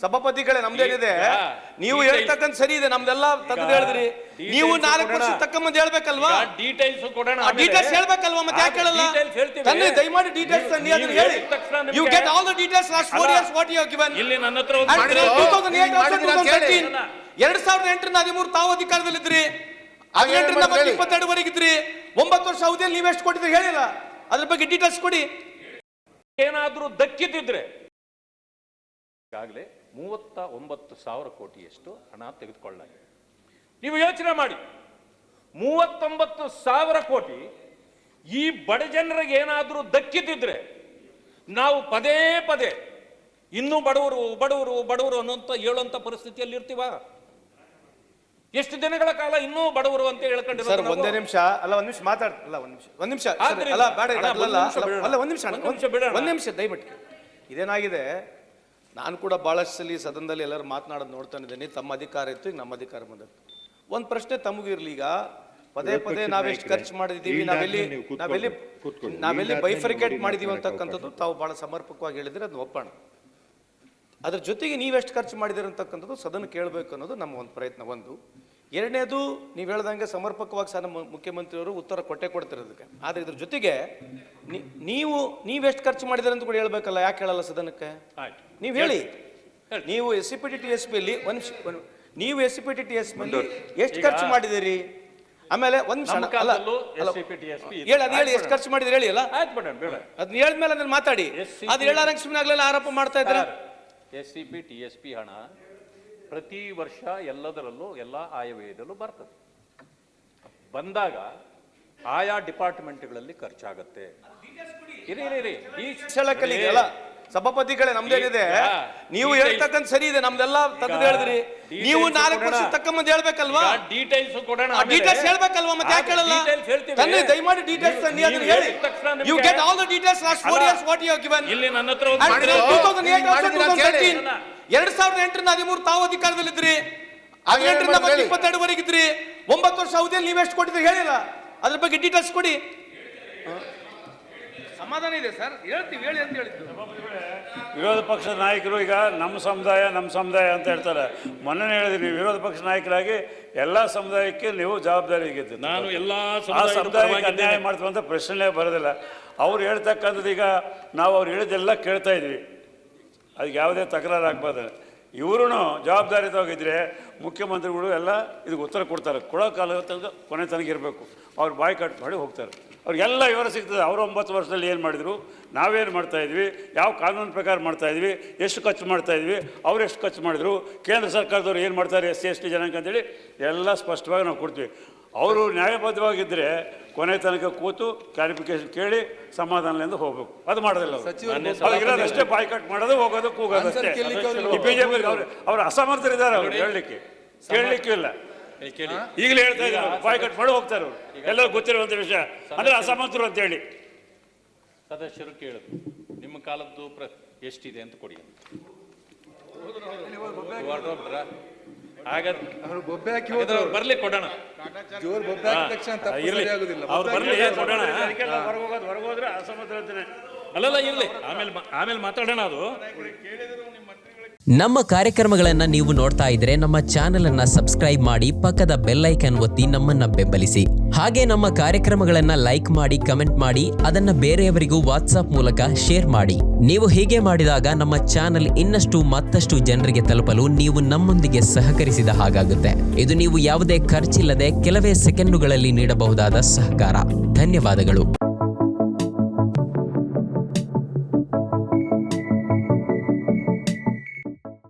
ಸಭಾಪತಿಗಳೇ ನಮ್ದೇನಿದೆ ನೀವು ಹೇಳ್ತಕ್ಕಂತ ಸರಿ ಇದೆ, ನಮ್ದೆಲ್ಲ ತೆಗೆದು ಹೇಳಿದ್ರಿ. ನೀವು 4 ವರ್ಷ ತಕ್ಕಂಬಂದು ಹೇಳ್ಬೇಕಲ್ವಾ, ಡೀಟೇಲ್ಸ್ ಕೊಡೋಣ, ಡೀಟೇಲ್ಸ್ ಹೇಳ್ಬೇಕಲ್ವಾ, ಮತ್ತೆ ಯಾಕೆ ಹೇಳಲ್ಲ? ತನ್ನಿ ದಯಮಾಡಿ ಡೀಟೇಲ್ಸ್ ತನ್ನಿ, ಅದನ್ನ ಹೇಳಿ. You get all the details last 4 years what you have given. ಇಲ್ಲಿ ನನ್ನ ಹತ್ರ 2008 ತಾವು ಅಧಿಕಾರದಲ್ಲಿದ್ರಿ, 18 ಮತ್ತು 22 ವರೆಗಿದ್ರಿ. 9 ವರ್ಷ ಅವಧಿಯಲ್ಲಿ ನೀವೆಷ್ಟು ಕೊಟ್ಟಿದ್ರಿ ಹೇಳಿಲ್ಲ, ಅದ್ರ ಬಗ್ಗೆ ಡೀಟೇಲ್ಸ್ ಕೊಡಿ. ಏನಾದ್ರೂ ದಕ್ಕಿದ್ರೆ ಈಗಾಗಲೇ 39,000 ಕೋಟಿಯಷ್ಟು ಹಣ ತೆಗೆದುಕೊಳ್ಳಲಾಗಿದೆ. ನೀವು ಯೋಚನೆ ಮಾಡಿ, 39,000 ಕೋಟಿ ಈ ಬಡ ಜನರಿಗೆ ಏನಾದರೂ ದಕ್ಕಿದ್ರೆ ನಾವು ಪದೇ ಪದೇ ಇನ್ನೂ ಬಡವರು ಬಡವರು ಬಡವರು ಹೇಳುವಂತ ಪರಿಸ್ಥಿತಿಯಲ್ಲಿ ಇರ್ತೀವ? ಎಷ್ಟು ದಿನಗಳ ಕಾಲ ಇನ್ನೂ ಬಡವರು ಅಂತ ಹೇಳ್ಕೊಂಡಿರೋ? ಸರ್ ಒಂದೇ ನಿಮಿಷ ಅಲ್ಲ, ಒಂದ್ ನಿಮಿಷ ಮಾತಾಡ್ತಿಲ್ಲ, ಒಂದ್ ನಿಮಿಷ ಅಲ್ಲ ಬೇಡ ಅಲ್ಲ, ಒಂದ್ ನಿಮಿಷ ದಯವಿಟ್ಟು. ಇದೇನಾಗಿದೆ, ನಾನು ಕೂಡ ಬಹಳಷ್ಟು ಸಲ ಸದನದಲ್ಲಿ ಎಲ್ಲರೂ ಮಾತನಾಡೋದು ನೋಡ್ತಾ ಇದ್ದೀನಿ. ತಮ್ಮ ಅಧಿಕಾರ ಇತ್ತು, ಈಗ ನಮ್ಮ ಅಧಿಕಾರ ಬಂದದ್ದು. ಒಂದು ಪ್ರಶ್ನೆ ತಮಗಿರ್ಲಿ, ಈಗ ಪದೇ ಪದೇ ನಾವೆಷ್ಟು ಖರ್ಚು ಮಾಡಿದ್ದೀವಿ, ನಾವೆಲ್ಲಿ ಬೈಫರಿಕೇಟ್ ಮಾಡಿದೀವಿ ಅಂತಕ್ಕಂಥದ್ದು ತಾವು ಬಹಳ ಸಮರ್ಪಕವಾಗಿ ಹೇಳಿದ್ರೆ ಅದನ್ನ ಒಪ್ಪೋಣ. ಅದ್ರ ಜೊತೆಗೆ ನೀವೆಷ್ಟು ಖರ್ಚು ಮಾಡಿದಿರ ಅಂತಕ್ಕಂಥದ್ದು ಸದನ ಕೇಳಬೇಕು ಅನ್ನೋದು ನಮ್ಮ ಒಂದು ಪ್ರಯತ್ನ. ಒಂದು ಎರಡನೇದು, ನೀವು ಹೇಳ್ದಂಗೆ ಸಮರ್ಪಕವಾಗಿ ಸಹ ನಮ್ಮ ಮುಖ್ಯಮಂತ್ರಿಯವರು ಉತ್ತರ ಕೊಡ್ತಿರೋದಕ್ಕೆ. ಆದರೆ ಇದ್ರ ಜೊತೆಗೆ ನೀವೆಷ್ಟು ಖರ್ಚು ಮಾಡಿದಿರ ಅಂತ ಕೂಡ ಹೇಳ್ಬೇಕಲ್ಲ, ಯಾಕೆ ಹೇಳಲ್ಲ ಸದನಕ್ಕೆ? ನೀವು ಹೇಳಿ. ನೀವು SCPT-TSP ಅಲ್ಲಿ ನೀವು SCPT-TSP ಅಲ್ಲಿ ಎಷ್ಟು ಖರ್ಚು ಮಾಡಿದಿರಿ? ಆಮೇಲೆ ಒಂದ್ ನಿಮಿಷ ಹೇಳಿ, ಎಷ್ಟು ಖರ್ಚು ಮಾಡಿದಿರಿ ಹೇಳಿ ಅಲ್ಲ. ಅದನ್ನ ಹೇಳಿದ್ಮೇಲೆ ಅದನ್ನ ಮಾತಾಡಿ. ಅದು ಹೇಳಾರಂಗೆ ಸುಮ್ಮನೆ ಆಗ್ಲೆಲ್ಲ ಆರೋಪ ಮಾಡ್ತಾ ಇದ್ರೆ. SCP-TSP ಹಣ ಪ್ರತಿ ವರ್ಷ ಎಲ್ಲದರಲ್ಲೂ ಎಲ್ಲ ಆಯವ್ಯಯದಲ್ಲೂ ಬರ್ತದೆ. ಬಂದಾಗ ಆಯಾ ಡಿಪಾರ್ಟ್ಮೆಂಟ್ಗಳಲ್ಲಿ ಖರ್ಚಾಗತ್ತೆ. ಸಭಾಪತಿಗಳೇ ನಮ್ದೇನಿದೆ, ನೀವು ಹೇಳ್ತಕ್ಕಂತ ಸರಿ ಇದೆ, ನಮ್ದೆಲ್ಲ ತೆಗೆದು ಹೇಳಿದ್ರಿ. ನೀವು 4 ವರ್ಷ ತಕ್ಕಂಬಂದು ಹೇಳ್ಬೇಕಲ್ವಾ, ಡೀಟೇಲ್ಸ್ ಕೊಡೋಣ, ಡೀಟೇಲ್ಸ್ ಹೇಳ್ಬೇಕಲ್ವಾ, ಮತ್ತೆ ಯಾಕೆ ಹೇಳಲ್ಲ? ತನ್ನಿ ದಯಮಾಡಿ ಡೀಟೇಲ್ಸ್ ತನ್ನಿ, ಅದನ್ನ ಹೇಳಿ. You get all the details last 4 years what you have given. ಇಲ್ಲಿ ನನ್ನ ಹತ್ರ 2008 ತಾವು ಅಧಿಕಾರದಲ್ಲಿದ್ರಿ, 18 ಮತ್ತು 22 ವರೆಗಿದ್ರಿ. 9 ವರ್ಷ ಅವಧಿಯಲ್ಲಿ ನೀವೆಷ್ಟು ಕೊಟ್ಟಿದ್ರಿ ಹೇಳಿಲ್ಲ, ಅದ್ರ ಬಗ್ಗೆ ಡೀಟೇಲ್ಸ್ ಕೊಡಿ. ಸಮಾಧಾನ ಇದೆ ಸರ್, ಹೇಳ್ತೀವಿ, ಹೇಳಿ ಅಂತ ಹೇಳಿದ್ದು. ವಿರೋಧ ಪಕ್ಷದ ನಾಯಕರು ಈಗ ನಮ್ಮ ಸಮುದಾಯ ಅಂತ ಹೇಳ್ತಾರೆ. ಮೊನ್ನೆ ಹೇಳಿದ್ರಿ, ವಿರೋಧ ಪಕ್ಷ ನಾಯಕರಾಗಿ ಎಲ್ಲ ಸಮುದಾಯಕ್ಕೆ ನೀವು ಜವಾಬ್ದಾರಿ ಆಗಿದ್ದು. ನಾನು ಎಲ್ಲ ಸಮುದಾಯಕ್ಕೆ ಅನ್ಯಾಯ ಮಾಡ್ತೀವಿ ಅಂತ ಪ್ರಶ್ನೆ ಬರೋದಿಲ್ಲ. ಅವ್ರು ಹೇಳ್ತಕ್ಕಂಥದ್ದು ಈಗ ನಾವು ಅವ್ರು ಹೇಳಿದೆಲ್ಲ ಕೇಳ್ತಾ ಇದ್ವಿ, ಅದಕ್ಕೆ ಯಾವುದೇ ತಕರಾರು ಆಗ್ಬಾರ್ದು. ಇವರು ಜವಾಬ್ದಾರಿತವಾಗಿದ್ದರೆ ಮುಖ್ಯಮಂತ್ರಿಗಳು ಎಲ್ಲ ಇದಕ್ಕೆ ಉತ್ತರ ಕೊಡ್ತಾರೆ. ಕೊಡೋ ಕಾಲ ಕೊನೆ ತನಕ ಇರಬೇಕು. ಅವ್ರು ಬಾಯ್ ಕಟ್ ಮಾಡಿ ಹೋಗ್ತಾರೆ. ಅವ್ರಿಗೆಲ್ಲ ವಿವರ ಸಿಗ್ತದೆ. ಅವರು 9 ವರ್ಷದಲ್ಲಿ ಏನು ಮಾಡಿದರು, ನಾವೇನು ಮಾಡ್ತಾಯಿದ್ವಿ, ಯಾವ ಕಾನೂನು ಪ್ರಕಾರ ಮಾಡ್ತಾಯಿದ್ವಿ, ಎಷ್ಟು ಖರ್ಚು ಮಾಡ್ತಾಯಿದ್ವಿ, ಅವ್ರು ಎಷ್ಟು ಖರ್ಚು ಮಾಡಿದರು, ಕೇಂದ್ರ ಸರ್ಕಾರದವ್ರು ಏನು ಮಾಡ್ತಾರೆ SC/ST ಜನಾಂಗ ಅಂತೇಳಿ ಎಲ್ಲ ಸ್ಪಷ್ಟವಾಗಿ ನಾವು ಕೊಡ್ತೀವಿ. ಅವರು ನ್ಯಾಯಬದ್ಧವಾಗಿದ್ದರೆ ಕೊನೆ ತನಕ ಕೂತು ಕ್ಲಾರಿಫಿಕೇಶನ್ ಕೇಳಿ ಸಮಾಧಾನದಿಂದ ಹೋಗ್ಬೇಕು. ಅದು ಮಾಡೋದಿಲ್ಲ. ಅವ್ರಿಗಿರೋದಷ್ಟೇ ಬಾಯ್ ಕಟ್ ಮಾಡೋದು, ಹೋಗೋದು, ಕೂಗೋದು ಅಷ್ಟೇ. BJP ಅವ್ರು ಅಸಮರ್ಥರಿದ್ದಾರೆ, ಅವ್ರು ಕೇಳಲಿಕ್ಕೂ ಇಲ್ಲ. ಈಗಲೇ ಹೇಳ್ತಾ ಇದ್ದಾರೆ, ಬಾಯ್ ಕಟ್ ಮಾಡಿ ಹೋಗ್ತಾರೆ. ಅವರು ಎಲ್ಲರೂ ಗೊತ್ತಿರುವಂಥ ವಿಷಯ ಅಂದರೆ ಅಸಮರ್ಥರು ಅಂತೇಳಿ. ಸದಸ್ಯರು ಕೇಳಿದ್ರು, ನಿಮ್ಮ ಕಾಲದ್ದು ಎಷ್ಟಿದೆ ಅಂತ ಕೊಡಿ. ಬರ್ಲಿ ಕೊಡೋಣ, ಹೊರಗೋದ್ರೆ ಅಸಮರ್ಥ ಅಂತಾನೆ. ಅಲ್ಲಲ್ಲ ಇರ್ಲಿ, ಆಮೇಲೆ ಮಾತಾಡೋಣ. ಅದು ನಮ್ಮ ಕಾರ್ಯಕ್ರಮಗಳನ್ನು ನೀವು ನೋಡ್ತಾ ಇದ್ರೆ ನಮ್ಮ ಚಾನೆಲ್ ಅನ್ನ ಸಬ್ಸ್ಕ್ರೈಬ್ ಮಾಡಿ, ಪಕ್ಕದ ಬೆಲ್ ಐಕಾನ್ ಒತ್ತಿ ನಮ್ಮನ್ನ ಬೆಂಬಲಿಸಿ. ಹಾಗೆ ನಮ್ಮ ಕಾರ್ಯಕ್ರಮಗಳನ್ನ ಲೈಕ್ ಮಾಡಿ, ಕಮೆಂಟ್ ಮಾಡಿ, ಅದನ್ನ ಬೇರೆಯವರಿಗೂ ವಾಟ್ಸ್ಆಪ್ ಮೂಲಕ ಶೇರ್ ಮಾಡಿ. ನೀವು ಹೀಗೆ ಮಾಡಿದಾಗ ನಮ್ಮ ಚಾನೆಲ್ ಮತ್ತಷ್ಟು ಜನರಿಗೆ ತಲುಪಲು ನೀವು ನಮ್ಮೊಂದಿಗೆ ಸಹಕರಿಸಿದ ಹಾಗಾಗುತ್ತೆ. ಇದು ನೀವು ಯಾವುದೇ ಖರ್ಚಿಲ್ಲದೆ ಕೆಲವೇ ಸೆಕೆಂಡುಗಳಲ್ಲಿ ನೀಡಬಹುದಾದ ಸಹಕಾರ. ಧನ್ಯವಾದಗಳು.